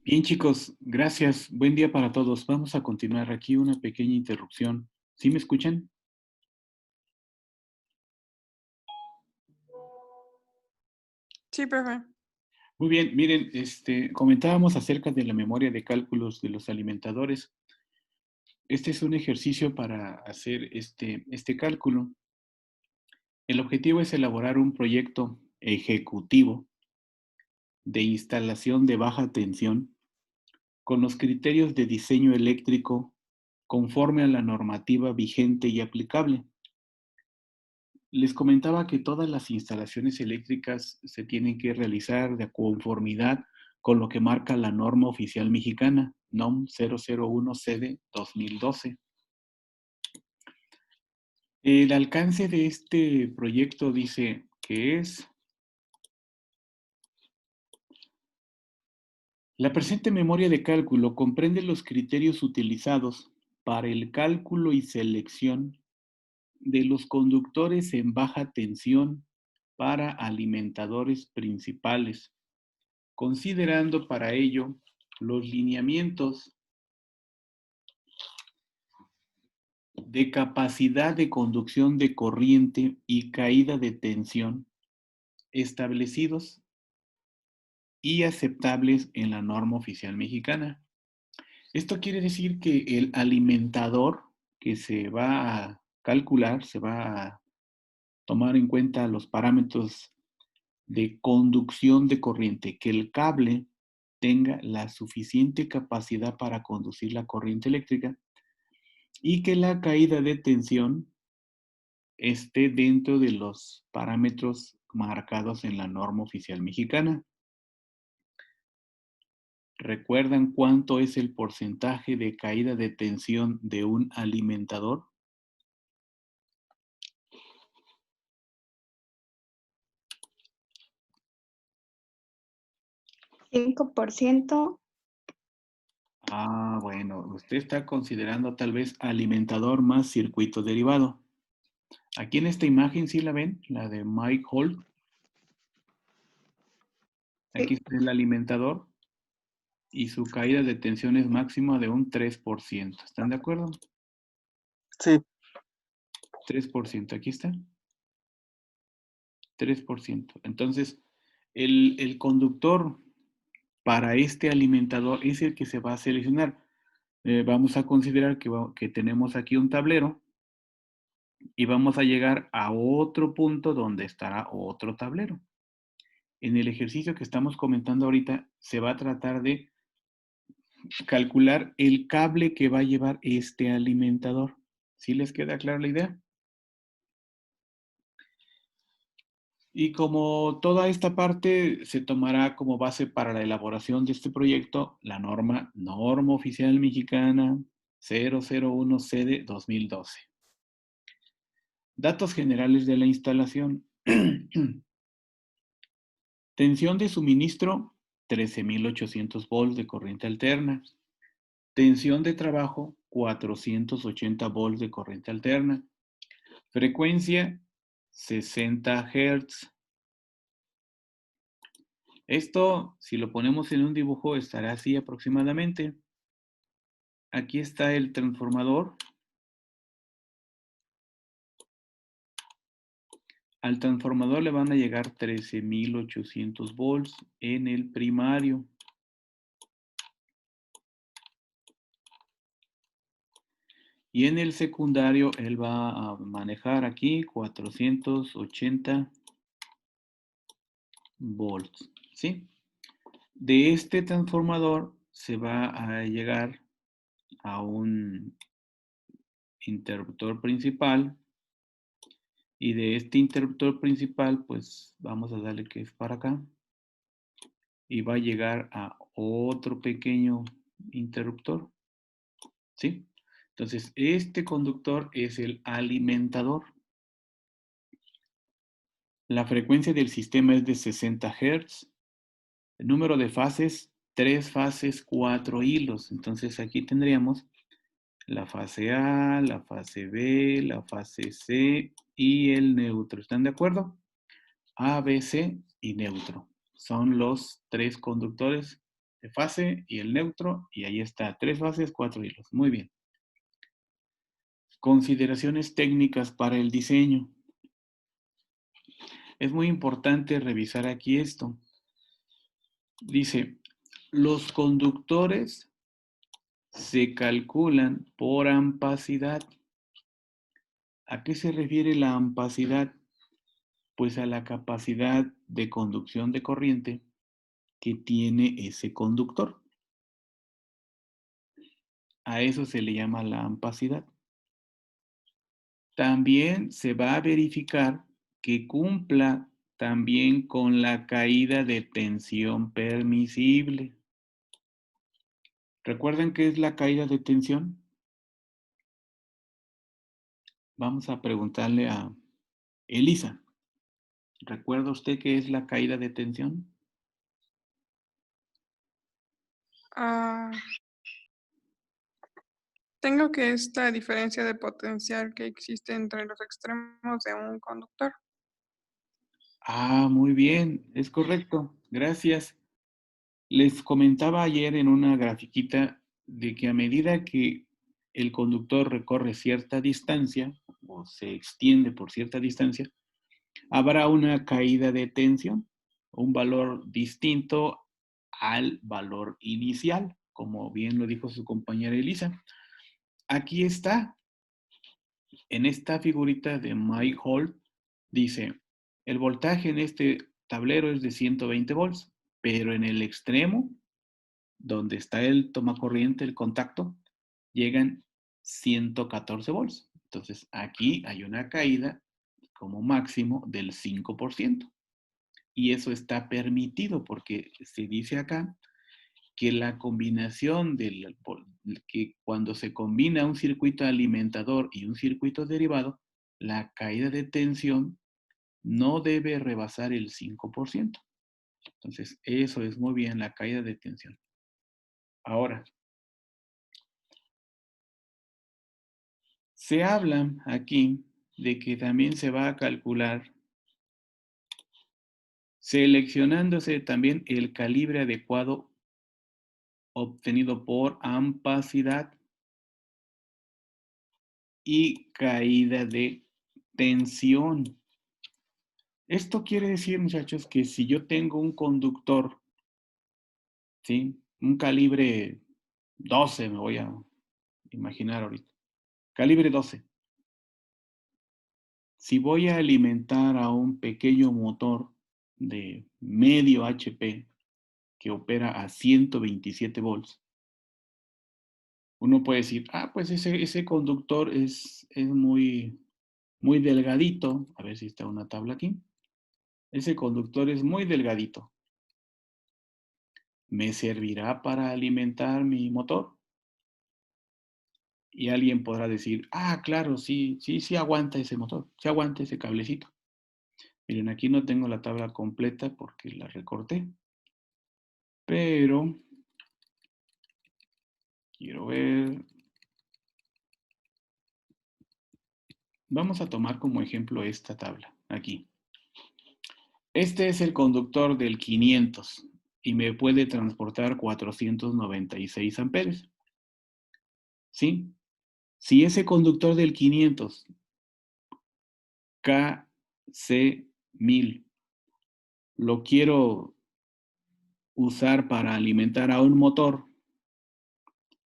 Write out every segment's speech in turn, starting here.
Bien, chicos, gracias. Buen día para todos. Vamos a continuar aquí una pequeña interrupción. ¿Sí me escuchan? Sí, profe. Muy bien, miren, comentábamos acerca de la memoria de cálculos de los alimentadores. Este es un ejercicio para hacer este cálculo. El objetivo es elaborar un proyecto ejecutivo de instalación de baja tensión con los criterios de diseño eléctrico conforme a la normativa vigente y aplicable. Les comentaba que todas las instalaciones eléctricas se tienen que realizar de conformidad con lo que marca la norma oficial mexicana, NOM 001-CD 2012. El alcance de este proyecto dice que es: la presente memoria de cálculo comprende los criterios utilizados para el cálculo y selección de los conductores en baja tensión para alimentadores principales, considerando para ello los lineamientos de capacidad de conducción de corriente y caída de tensión establecidos y aceptables en la norma oficial mexicana. Esto quiere decir que el alimentador que se va a calcular, se va a tomar en cuenta los parámetros de conducción de corriente, que el cable tenga la suficiente capacidad para conducir la corriente eléctrica y que la caída de tensión esté dentro de los parámetros marcados en la norma oficial mexicana. ¿Recuerdan cuánto es el porcentaje de caída de tensión de un alimentador? ¿5%? Bueno, usted está considerando tal vez alimentador más circuito derivado. Aquí en esta imagen, ¿sí la ven? La de Mike Holt. Aquí Sí. está el alimentador y su caída de tensión es máxima de un 3%. ¿Están de acuerdo? Sí. 3%, aquí está. 3%. Entonces, el conductor para este alimentador es el que se va a seleccionar. Vamos a considerar que tenemos aquí un tablero y vamos a llegar a otro punto donde estará otro tablero. En el ejercicio que estamos comentando ahorita, se va a tratar de calcular el cable que va a llevar este alimentador. ¿Sí les queda clara la idea? Y como toda esta parte se tomará como base para la elaboración de este proyecto, la norma oficial mexicana 001-CD 2012. Datos generales de la instalación. Tensión de suministro, 13.800 volts de corriente alterna. Tensión de trabajo, 480 volts de corriente alterna. Frecuencia, 60 Hz. Esto, si lo ponemos en un dibujo, estará así aproximadamente. Aquí está el transformador. Al transformador le van a llegar 13.800 volts en el primario. Y en el secundario él va a manejar aquí 480 volts, ¿sí? De este transformador se va a llegar a un interruptor principal y de este interruptor principal pues vamos a darle que es para acá y va a llegar a otro pequeño interruptor, ¿sí? Entonces este conductor es el alimentador. La frecuencia del sistema es de 60 Hz. El número de fases, 3 fases, 4 hilos. Entonces aquí tendríamos la fase A, la fase B, la fase C y el neutro. ¿Están de acuerdo? A, B, C y neutro. Son los 3 conductores de fase y el neutro, y ahí está, 3 fases, 4 hilos. Muy bien. Consideraciones técnicas para el diseño. Es muy importante revisar aquí esto. Dice, los conductores se calculan por ampacidad. ¿A qué se refiere la ampacidad? Pues a la capacidad de conducción de corriente que tiene ese conductor. A eso se le llama la ampacidad. También se va a verificar que cumpla también con la caída de tensión permisible. ¿Recuerdan qué es la caída de tensión? Vamos a preguntarle a Elisa. ¿Recuerda usted qué es la caída de tensión? Ah, tengo que esta diferencia de potencial que existe entre los extremos de un conductor. Ah, muy bien, es correcto. Gracias. Les comentaba ayer en una grafiquita de que a medida que el conductor recorre cierta distancia o se extiende por cierta distancia, habrá una caída de tensión, un valor distinto al valor inicial, como bien lo dijo su compañera Elisa. Aquí está, en esta figurita de Mike Hall, dice, el voltaje en este tablero es de 120 volts, pero en el extremo, donde está el tomacorriente, el contacto, llegan 114 volts. Entonces, aquí hay una caída como máximo del 5%. Y eso está permitido porque se dice acá que la combinación que cuando se combina un circuito alimentador y un circuito derivado, la caída de tensión no debe rebasar el 5%. Entonces, eso es muy bien, la caída de tensión. Ahora, se habla aquí de que también se va a calcular seleccionándose también el calibre adecuado obtenido por ampacidad y caída de tensión. Esto quiere decir, muchachos, que si yo tengo un conductor, ¿sí? Un calibre 12, me voy a imaginar ahorita. Calibre 12. Si voy a alimentar a un pequeño motor de medio HP que opera a 127 volts, uno puede decir, ah, pues ese conductor es muy, muy delgadito. A ver si está una tabla aquí. Ese conductor es muy delgadito. ¿Me servirá para alimentar mi motor? Y alguien podrá decir, ah, claro, sí aguanta ese motor, sí aguanta ese cablecito. Miren, aquí no tengo la tabla completa porque la recorté, pero quiero ver. Vamos a tomar como ejemplo esta tabla, aquí. Este es el conductor del 500 y me puede transportar 496 amperes. ¿Sí? Si ese conductor del 500, KC1000, lo quiero usar para alimentar a un motor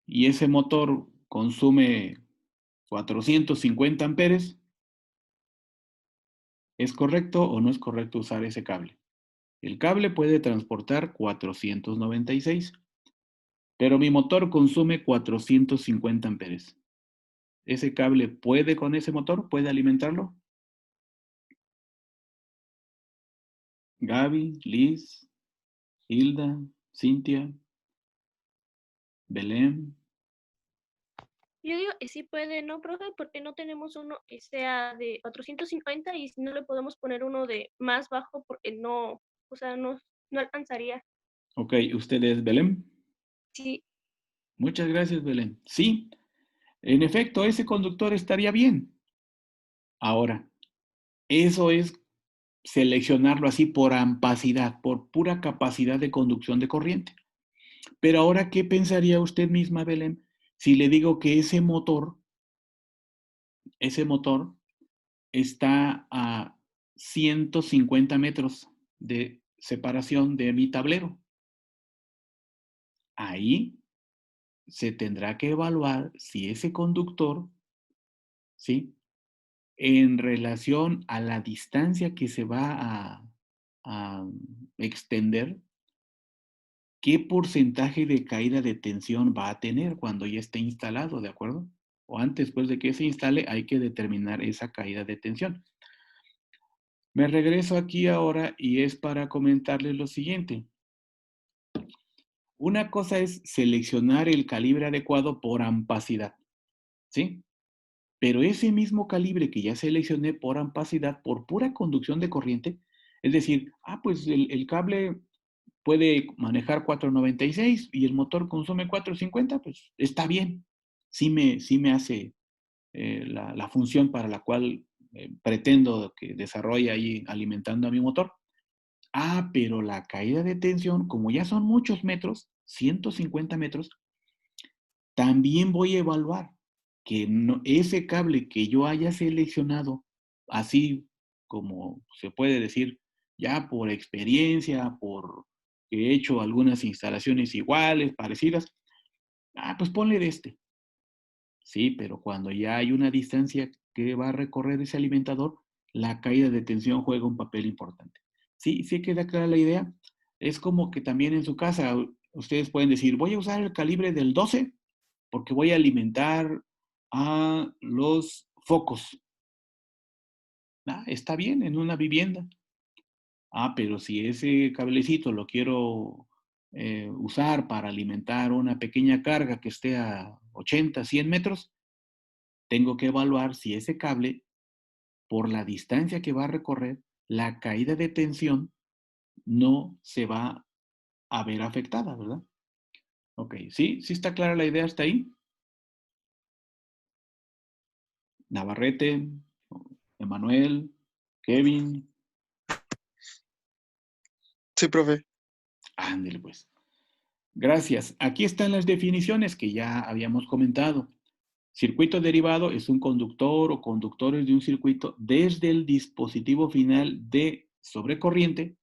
y ese motor consume 450 amperes, ¿es correcto o no es correcto usar ese cable? El cable puede transportar 496, pero mi motor consume 450 amperes. ¿Ese cable puede con ese motor? ¿Puede alimentarlo? Gaby, Liz, Hilda, Cintia, Belén. Yo digo que sí puede, ¿no, profe? Porque no tenemos uno que sea de 450 y si no le podemos poner uno de más bajo porque no, o sea, no alcanzaría. Ok, ¿usted es Belén? Sí, Muchas gracias, Belén. Sí, en efecto, ese conductor estaría bien. Ahora, eso es seleccionarlo así por ampacidad, por pura capacidad de conducción de corriente. Pero ahora, ¿qué pensaría usted misma, Belén, si le digo que ese motor está a 150 metros de separación de mi tablero? Ahí se tendrá que evaluar si ese conductor, ¿sí?, en relación a la distancia que se va a extender, ¿qué porcentaje de caída de tensión va a tener cuando ya esté instalado, ¿de acuerdo? O antes, después de que se instale, hay que determinar esa caída de tensión. Me regreso aquí ahora y es para comentarles lo siguiente. Una cosa es seleccionar el calibre adecuado por ampacidad, ¿sí? Pero ese mismo calibre que ya seleccioné por ampacidad, por pura conducción de corriente, es decir, pues el cable puede manejar 496 y el motor consume 450, pues está bien. Sí me hace la función para la cual pretendo que desarrolle ahí alimentando a mi motor. Pero la caída de tensión, como ya son muchos metros, 150 metros, también voy a evaluar que ese cable que yo haya seleccionado, así como se puede decir, ya por experiencia, por que he hecho algunas instalaciones iguales, parecidas, pues ponle de este. Sí, pero cuando ya hay una distancia que va a recorrer ese alimentador, la caída de tensión juega un papel importante. Sí, sí queda clara la idea. Es como que también en su casa ustedes pueden decir, voy a usar el calibre del 12 porque voy a alimentar a los focos. Está bien en una vivienda. Pero si ese cablecito lo quiero usar para alimentar una pequeña carga que esté a 80, 100 metros, tengo que evaluar si ese cable, por la distancia que va a recorrer, la caída de tensión no se va a ver afectada, ¿verdad? Ok, ¿sí? ¿Sí está clara la idea hasta ahí? Navarrete, Emanuel, Kevin. Sí, profe. Ándele pues. Gracias. Aquí están las definiciones que ya habíamos comentado. Circuito derivado es un conductor o conductores de un circuito desde el dispositivo final de sobrecorriente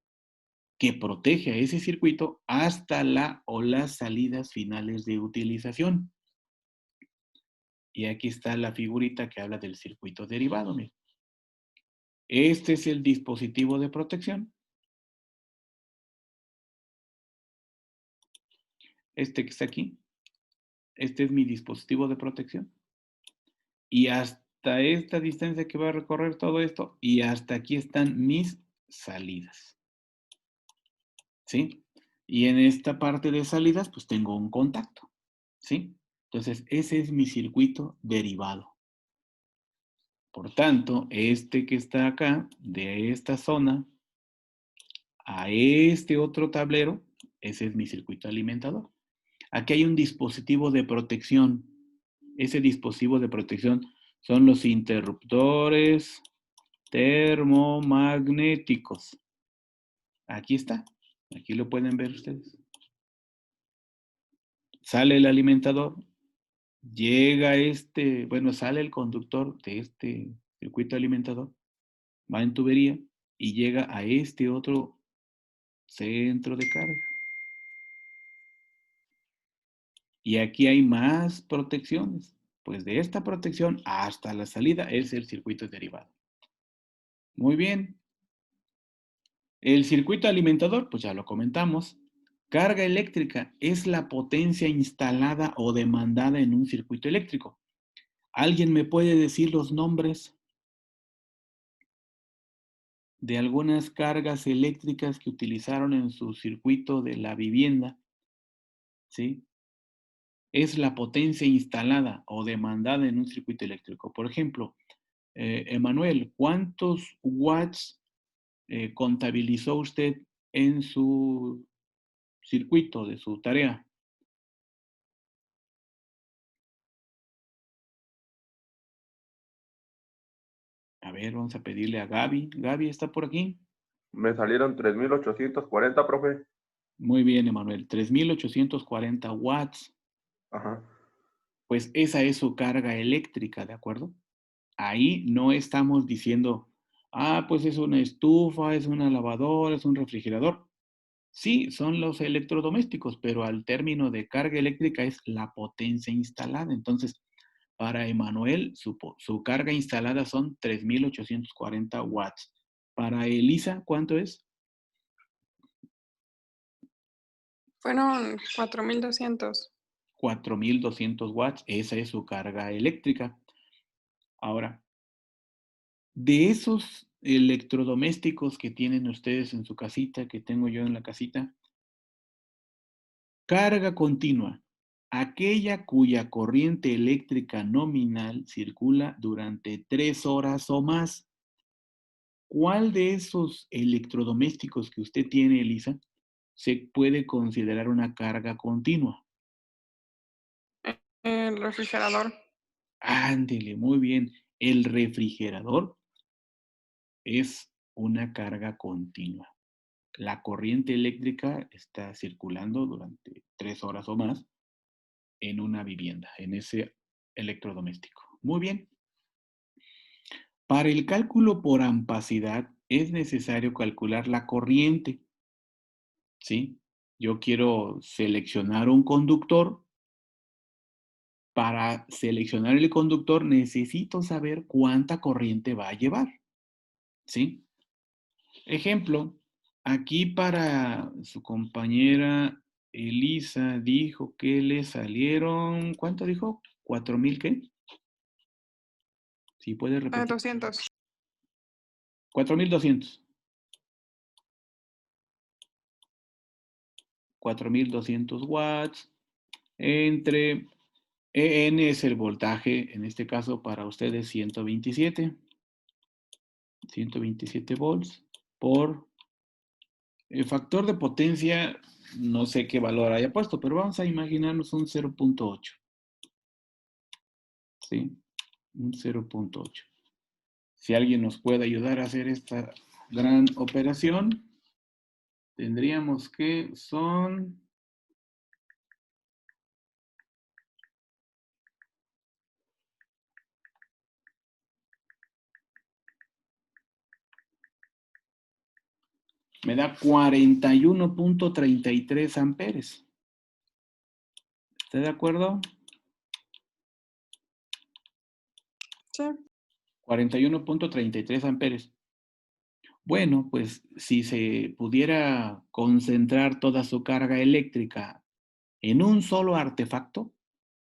que protege a ese circuito hasta la o las salidas finales de utilización. Y aquí está la figurita que habla del circuito derivado. Mira. Este es el dispositivo de protección. Este que está aquí. Este es mi dispositivo de protección. Y hasta esta distancia que va a recorrer todo esto, y hasta aquí están mis salidas. ¿Sí? Y en esta parte de salidas, pues tengo un contacto. ¿Sí? Entonces, ese es mi circuito derivado. Por tanto, este que está acá, de esta zona, a este otro tablero, ese es mi circuito alimentador. Aquí hay un dispositivo de protección. Ese dispositivo de protección son los interruptores termomagnéticos. Aquí está. Aquí lo pueden ver ustedes. Sale el alimentador, llega sale el conductor de este circuito alimentador, va en tubería y llega a este otro centro de carga. Y aquí hay más protecciones. Pues de esta protección hasta la salida es el circuito derivado. Muy bien. El circuito alimentador, pues ya lo comentamos. Carga eléctrica es la potencia instalada o demandada en un circuito eléctrico. ¿Alguien me puede decir los nombres de algunas cargas eléctricas que utilizaron en su circuito de la vivienda? ¿Sí? Es la potencia instalada o demandada en un circuito eléctrico. Por ejemplo, Emanuel, ¿cuántos watts contabilizó usted en su circuito de su tarea? A ver, vamos a pedirle a Gaby. Gaby, ¿está por aquí? Me salieron 3.840, profe. Muy bien, Emanuel. 3.840 watts. Ajá. Pues esa es su carga eléctrica, ¿de acuerdo? Ahí no estamos diciendo, pues es una estufa, es una lavadora, es un refrigerador. Sí, son los electrodomésticos, pero al término de carga eléctrica es la potencia instalada. Entonces, para Emanuel, su carga instalada son 3.840 watts. Para Elisa, ¿cuánto es? Fueron 4.200. 4.200 watts. Esa es su carga eléctrica. Ahora, de esos electrodomésticos que tienen ustedes en su casita, que tengo yo en la casita, carga continua, aquella cuya corriente eléctrica nominal circula durante 3 horas o más. ¿Cuál de esos electrodomésticos que usted tiene, Elisa, se puede considerar una carga continua? El refrigerador. Ándele, muy bien. El refrigerador es una carga continua. La corriente eléctrica está circulando durante 3 horas o más en una vivienda, en ese electrodoméstico. Muy bien. Para el cálculo por ampacidad es necesario calcular la corriente. ¿Sí? Yo quiero seleccionar un conductor. Para seleccionar el conductor necesito saber cuánta corriente va a llevar. ¿Sí? Ejemplo, aquí para su compañera Elisa dijo que le salieron, ¿cuánto dijo? ¿4,000 qué? Si puede repetir. 200. 4,200. 4,200 watts entre EN es el voltaje, en este caso para ustedes 127 volts por el factor de potencia, no sé qué valor haya puesto, pero vamos a imaginarnos un 0.8. ¿Sí? Un 0.8. Si alguien nos puede ayudar a hacer esta gran operación, tendríamos que son... Me da 41.33 amperes. ¿Está de acuerdo? Sí. 41.33 amperes. Bueno, pues si se pudiera concentrar toda su carga eléctrica en un solo artefacto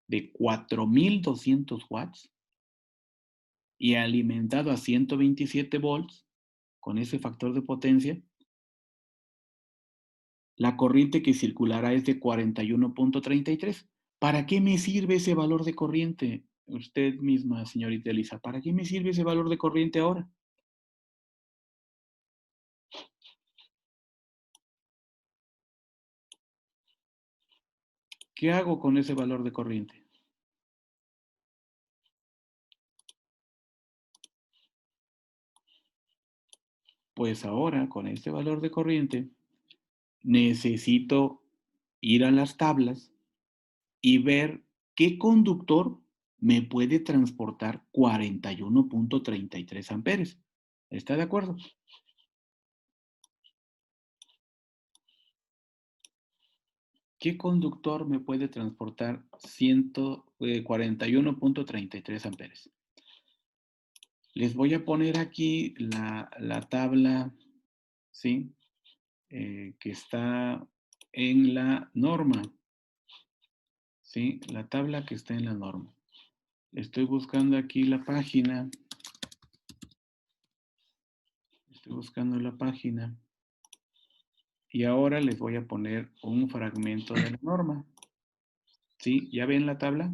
de 4,200 watts y alimentado a 127 volts con ese factor de potencia, la corriente que circulará es de 41.33. ¿Para qué me sirve ese valor de corriente? Usted misma, señorita Elisa, ¿para qué me sirve ese valor de corriente ahora? ¿Qué hago con ese valor de corriente? Pues ahora, con este valor de corriente, necesito ir a las tablas y ver qué conductor me puede transportar 41.33 amperes. ¿Está de acuerdo? ¿Qué conductor me puede transportar 41.33 amperes? Les voy a poner aquí la tabla, ¿sí? Que está en la norma. ¿Sí? La tabla que está en la norma. Estoy buscando aquí la página. Estoy buscando la página. Y ahora les voy a poner un fragmento de la norma. ¿Sí? ¿Ya ven la tabla?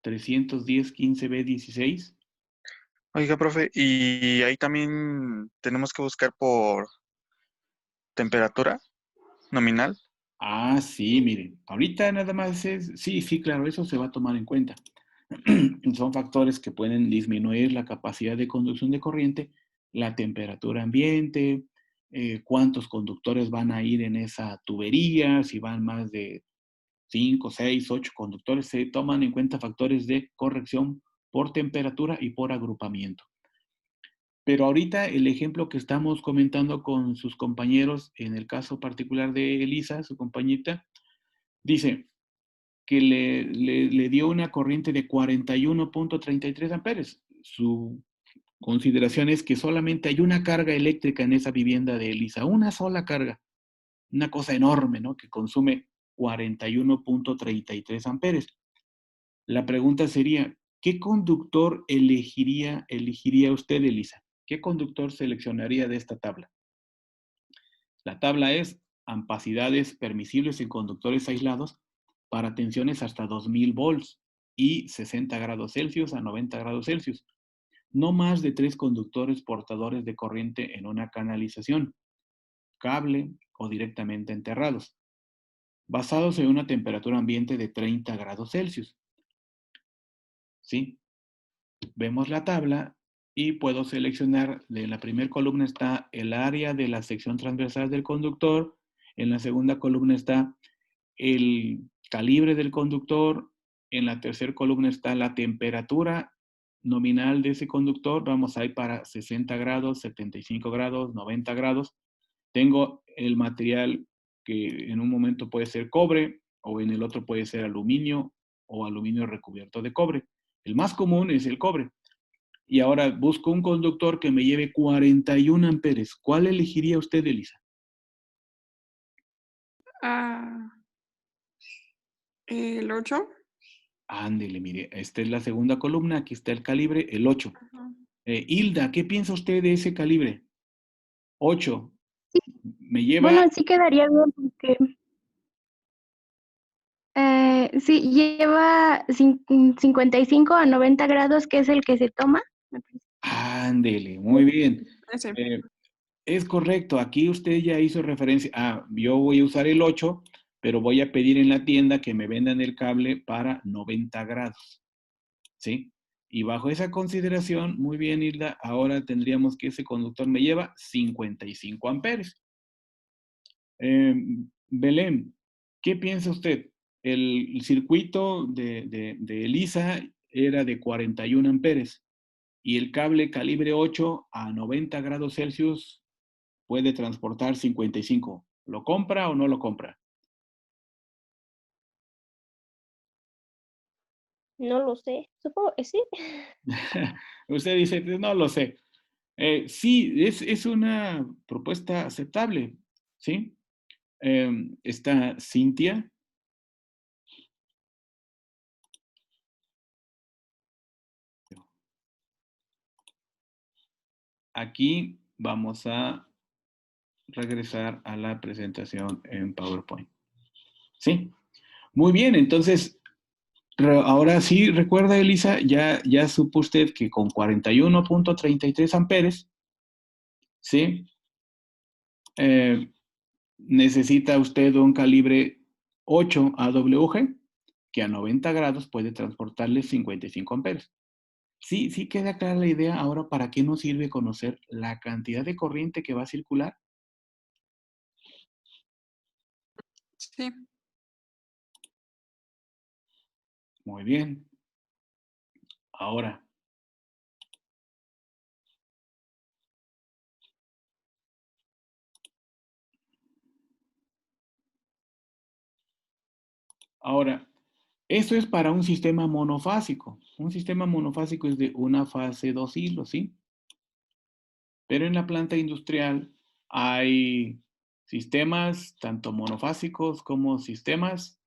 310.15b16. Oiga, profe, y ahí también tenemos que buscar por temperatura nominal. Ah, sí, miren. Ahorita nada más es... Sí, sí, claro, eso se va a tomar en cuenta. Son factores que pueden disminuir la capacidad de conducción de corriente, la temperatura ambiente, cuántos conductores van a ir en esa tubería, si van más de 5, 6, 8 conductores, se toman en cuenta factores de corrección por temperatura y por agrupamiento. Pero ahorita el ejemplo que estamos comentando con sus compañeros, en el caso particular de Elisa, su compañita, dice que le dio una corriente de 41.33 amperes. Su consideración es que solamente hay una carga eléctrica en esa vivienda de Elisa, una sola carga, una cosa enorme, ¿no? Que consume 41.33 amperes. La pregunta sería, ¿qué conductor elegiría usted, Elisa? ¿Qué conductor seleccionaría de esta tabla? La tabla es ampacidades permisibles en conductores aislados para tensiones hasta 2000 volts y 60 grados Celsius a 90 grados Celsius. No más de 3 conductores portadores de corriente en una canalización, cable o directamente enterrados, basados en una temperatura ambiente de 30 grados Celsius. ¿Sí? Vemos la tabla y puedo seleccionar, de la primera columna está el área de la sección transversal del conductor, en la segunda columna está el calibre del conductor, en la tercera columna está la temperatura nominal de ese conductor, vamos a ir para 60 grados, 75 grados, 90 grados. Tengo el material que en un momento puede ser cobre o en el otro puede ser aluminio o aluminio recubierto de cobre. El más común es el cobre. Y ahora busco un conductor que me lleve 41 amperes. ¿Cuál elegiría usted, Elisa? Ah, el 8. Ándele, mire, esta es la segunda columna, aquí está el calibre, el 8. Hilda, ¿qué piensa usted de ese calibre? 8. Me lleva... Bueno, sí quedaría bien porque sí lleva 55 a 90 grados, que es el que se toma. Ándele, muy bien. Ese. Es correcto, aquí usted ya hizo referencia. Yo voy a usar el 8, pero voy a pedir en la tienda que me vendan el cable para 90 grados. ¿Sí? Y bajo esa consideración, muy bien, Hilda, ahora tendríamos que ese conductor me lleva 55 amperes. Belén, ¿qué piensa usted? El circuito de Elisa era de 41 amperes y el cable calibre 8 a 90 grados Celsius puede transportar 55. ¿Lo compra o no lo compra? No lo sé. Supongo que sí. Usted dice, pues, no lo sé. Sí, es una propuesta aceptable, ¿sí? Está Cintia. Aquí vamos a regresar a la presentación en PowerPoint. ¿Sí? Muy bien, entonces, ahora sí, recuerda, Elisa, ya supo usted que con 41.33 amperes, ¿sí? Necesita usted un calibre 8 AWG, que a 90 grados puede transportarle 55 amperes. Sí, sí queda clara la idea. Ahora, ¿para qué nos sirve conocer la cantidad de corriente que va a circular? Sí. Muy bien. Ahora, eso es para un sistema monofásico. Un sistema monofásico es de una fase, 2 hilos, ¿sí? Pero en la planta industrial hay sistemas tanto monofásicos como sistemas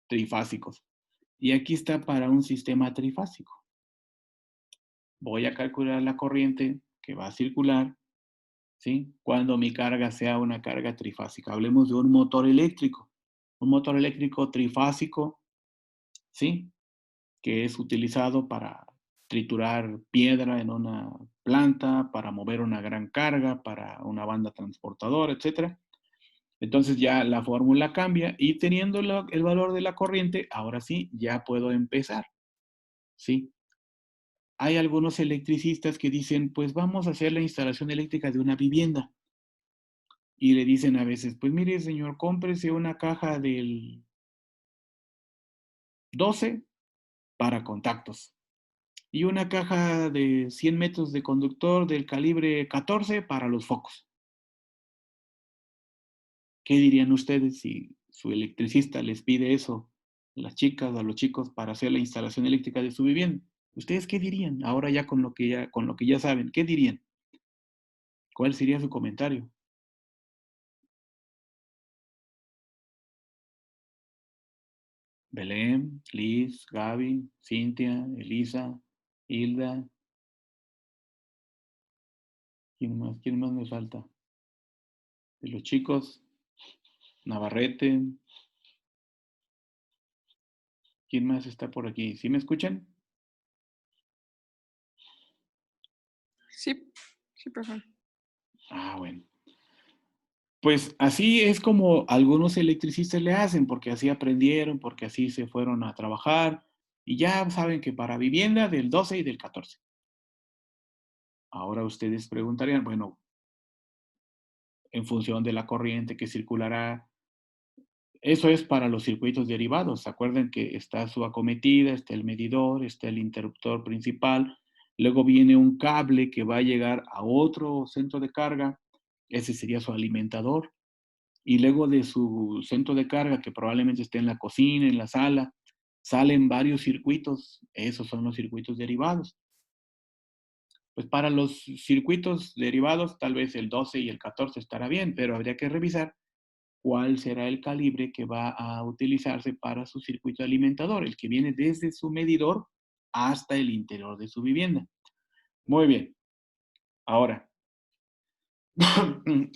trifásicos. Y aquí está para un sistema trifásico. Voy a calcular la corriente que va a circular, ¿sí? Cuando mi carga sea una carga trifásica. Hablemos de un motor eléctrico. Un motor eléctrico trifásico, ¿sí? Que es utilizado para triturar piedra en una planta, para mover una gran carga, para una banda transportadora, etc. Entonces ya la fórmula cambia y teniendo el valor de la corriente, ahora sí, ya puedo empezar, ¿sí? Hay algunos electricistas que dicen, pues vamos a hacer la instalación eléctrica de una vivienda. Y le dicen a veces, pues mire, señor, cómprese una caja del 12 para contactos y una caja de 100 metros de conductor del calibre 14 para los focos. ¿Qué dirían ustedes si su electricista les pide eso a las chicas o a los chicos para hacer la instalación eléctrica de su vivienda? ¿Ustedes qué dirían? Ahora ya con lo que ya saben, ¿qué dirían? ¿Cuál sería su comentario? Belén, Liz, Gaby, Cintia, Elisa, Hilda. ¿Quién más? ¿Quién más me falta? De los chicos, Navarrete. ¿Quién más está por aquí? ¿Sí me escuchan? Sí, sí, profe. Ah, bueno. Pues así es como algunos electricistas le hacen, porque así aprendieron, porque así se fueron a trabajar y ya saben que para vivienda del 12 y del 14. Ahora ustedes preguntarían, bueno, en función de la corriente que circulará, eso es para los circuitos derivados. ¿Se acuerdan que está su acometida, está el medidor, está el interruptor principal? Luego viene un cable que va a llegar a otro centro de carga. Ese sería su alimentador. Y luego de su centro de carga, que probablemente esté en la cocina, en la sala, salen varios circuitos. Esos son los circuitos derivados. Pues para los circuitos derivados, tal vez el 12 y el 14 estará bien, pero habría que revisar cuál será el calibre que va a utilizarse para su circuito alimentador, el que viene desde su medidor hasta el interior de su vivienda. Muy bien. Ahora,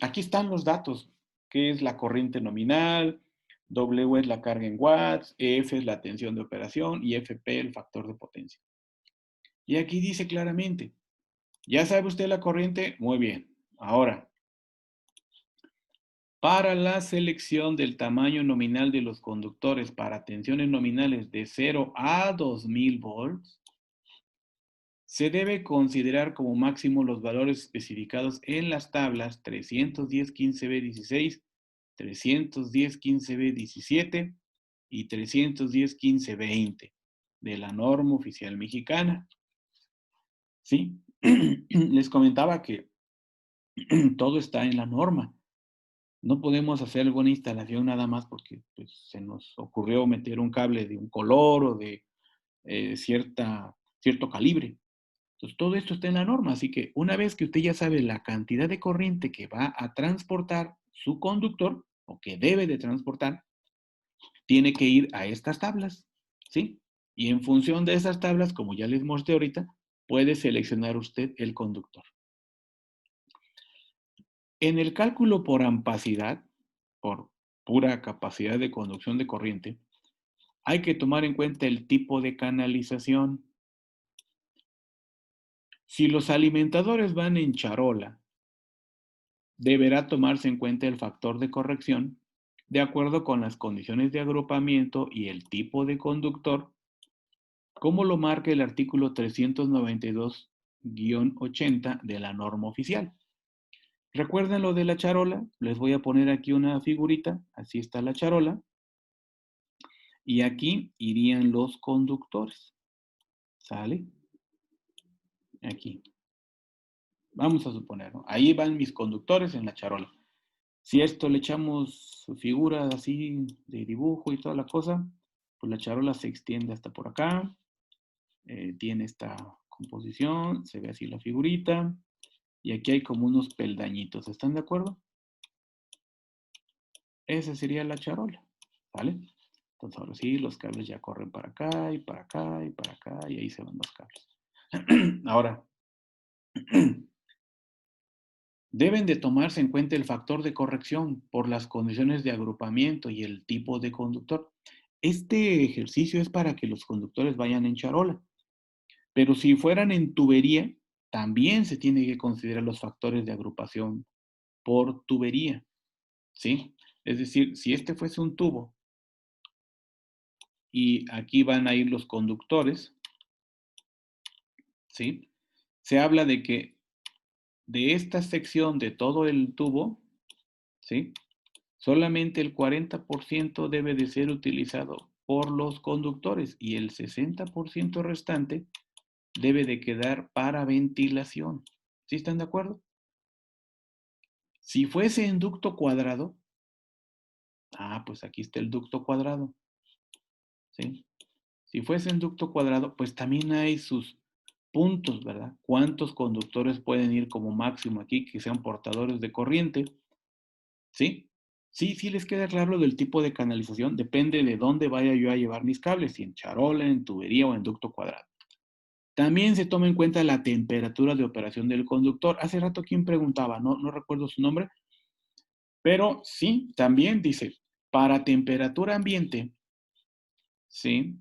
aquí están los datos, que es la corriente nominal, W es la carga en watts, F es la tensión de operación y FP el factor de potencia. Y aquí dice claramente, ¿ya sabe usted la corriente? Muy bien. Ahora, para la selección del tamaño nominal de los conductores para tensiones nominales de 0 a 2000 volts, se debe considerar como máximo los valores especificados en las tablas 310-15B16, 310-15B17 y 310-15B20 de la norma oficial mexicana. ¿Sí? Les comentaba que todo está en la norma. No podemos hacer alguna instalación nada más porque pues, se nos ocurrió meter un cable de un color o de cierto calibre. Entonces, todo esto está en la norma, así que una vez que usted ya sabe la cantidad de corriente que va a transportar su conductor, o que debe de transportar, tiene que ir a estas tablas, ¿sí? Y en función de esas tablas, como ya les mostré ahorita, puede seleccionar usted el conductor. En el cálculo por ampacidad, por pura capacidad de conducción de corriente, hay que tomar en cuenta el tipo de canalización. Si los alimentadores van en charola, deberá tomarse en cuenta el factor de corrección de acuerdo con las condiciones de agrupamiento y el tipo de conductor, como lo marca el artículo 392-80 de la norma oficial. ¿Recuerdan lo de la charola? Les voy a poner aquí una figurita, así está la charola, y aquí irían los conductores, ¿sale? Aquí. Vamos a suponer, ¿no? Ahí van mis conductores en la charola. Si a esto le echamos su figura así de dibujo y toda la cosa, pues la charola se extiende hasta por acá, tiene esta composición, se ve así la figurita, y aquí hay como unos peldañitos, ¿están de acuerdo? Esa sería la charola, ¿vale? Entonces ahora sí, los cables ya corren para acá y para acá y para acá, y ahí se van los cables. Ahora, deben de tomarse en cuenta el factor de corrección por las condiciones de agrupamiento y el tipo de conductor. Este ejercicio es para que los conductores vayan en charola, pero si fueran en tubería, también se tiene que considerar los factores de agrupación por tubería, ¿sí? Es decir, si este fuese un tubo y aquí van a ir los conductores, ¿sí? Se habla de que de esta sección de todo el tubo, ¿sí? Solamente el 40% debe de ser utilizado por los conductores y el 60% restante debe de quedar para ventilación. ¿Sí están de acuerdo? Si fuese en ducto cuadrado, pues aquí está el ducto cuadrado, ¿sí? Si fuese en ducto cuadrado, pues también hay sus puntos, ¿verdad? ¿Cuántos conductores pueden ir como máximo aquí que sean portadores de corriente? ¿Sí? Sí les queda claro del tipo de canalización. Depende de dónde vaya yo a llevar mis cables, si en charola, en tubería o en ducto cuadrado. También se toma en cuenta la temperatura de operación del conductor. Hace rato quien preguntaba, no recuerdo su nombre, pero sí, también dice, para temperatura ambiente, ¿sí?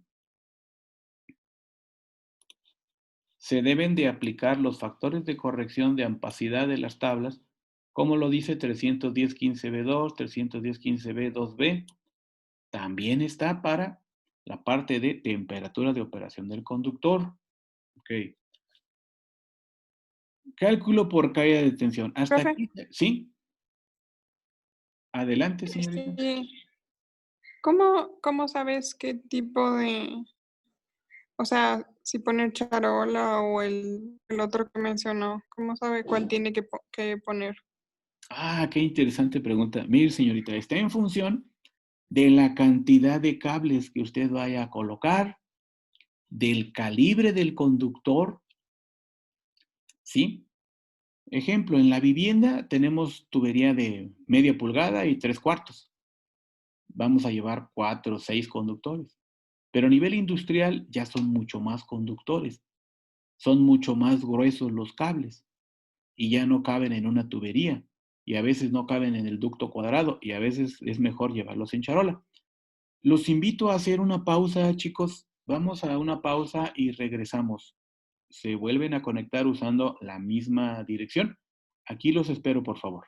Se deben de aplicar los factores de corrección de ampacidad de las tablas, como lo dice 310.15b2, 310.15b2b. También está para la parte de temperatura de operación del conductor. Ok. Cálculo por caída de tensión. Hasta Profe, aquí, ¿sí? Adelante, señorita. ¿cómo sabes qué tipo de, o sea, si poner charola o el otro que mencionó, cómo sabe cuál tiene que poner? Qué interesante pregunta. Mire, señorita, está en función de la cantidad de cables que usted vaya a colocar, del calibre del conductor, ¿sí? Ejemplo, en la vivienda tenemos tubería de media pulgada y 3/4. Vamos a llevar 4 o 6 conductores. Pero a nivel industrial ya son mucho más conductores. Son mucho más gruesos los cables y ya no caben en una tubería. Y a veces no caben en el ducto cuadrado y a veces es mejor llevarlos en charola. Los invito a hacer una pausa, chicos. Vamos a una pausa y regresamos. Se vuelven a conectar usando la misma dirección. Aquí los espero, por favor.